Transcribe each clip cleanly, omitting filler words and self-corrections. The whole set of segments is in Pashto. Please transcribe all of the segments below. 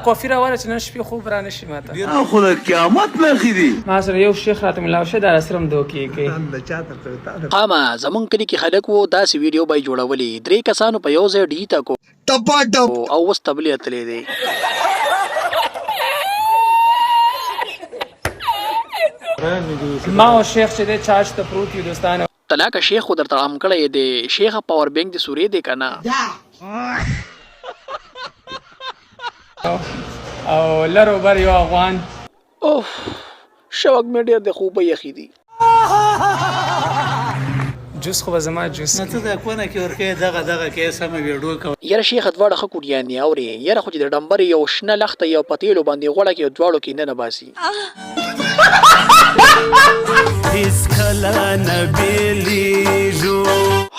کافي راوړه چې نن شپې خوب را نشي ماته خو د قیامت نښې دي. ما سره یو شیخ راته ملاو شه دا راسره هم دوکې کوي. قامه زمونږ کلي کې خلک وو داسې ویډیو به یې جوړولې 3 کسانو په یو ځای ډیټا کو او اوس تبلې اتلې دی. ما او شیخ چې دی چارج ته پروت یو دوستانه. طلاقه شیخ خو درته عام کړی دی. شیخه پاور بینک د سورې دی که نه او لر و بر یو افغان. اوف شوق مې ډېر د خوبه یخي دي. جوس خو به زما جوس نه ته د کونه کې ورکې دغه کې سمه ویډیو کوي. یاره شیخه دواړه ښه کوډیان دي اورې. یاره خو چې د ډمبر یو شنه لخته یو پتیلو باندې غوړه کې دواړو کې نه باسي.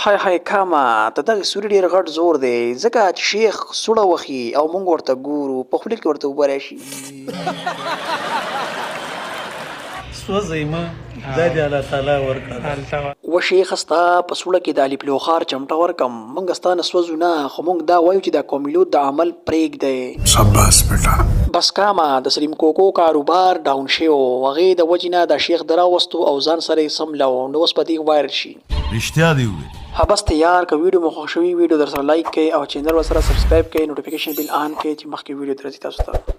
های کاما ته دغه سوري ډېر غټ زور دی ځکه چې شیخ سوړه وخي او موږ ورته ګورو په خوله کې ورته اوبه راشي. سوځئ ما دا د الله تعالی ورکړه. و شیخ ستا په سوړه کې د الف لوخار چمټه ورکم موږ ستا نه سوځو نه خو موږ دا وایو چې دا قومیلود د عمل پرېږدی. شاباس بیټا. بس کاما د سلیم کوکو کاروبار ډاون شوی و هغې د وجې نه د شیخ د راوستو او ځان سره یې سملو نو اوس په دې وایرل شي. رښتیا دی وویل. بس تیار که ویډیو مو خوښ شوي ویډیو در سره لایک کړئ او چینل ورسره سبسکرایب کړئ نوټیفیکیشن بیل آن کړئ چې مخکې ویډیو درځي تاسو ته.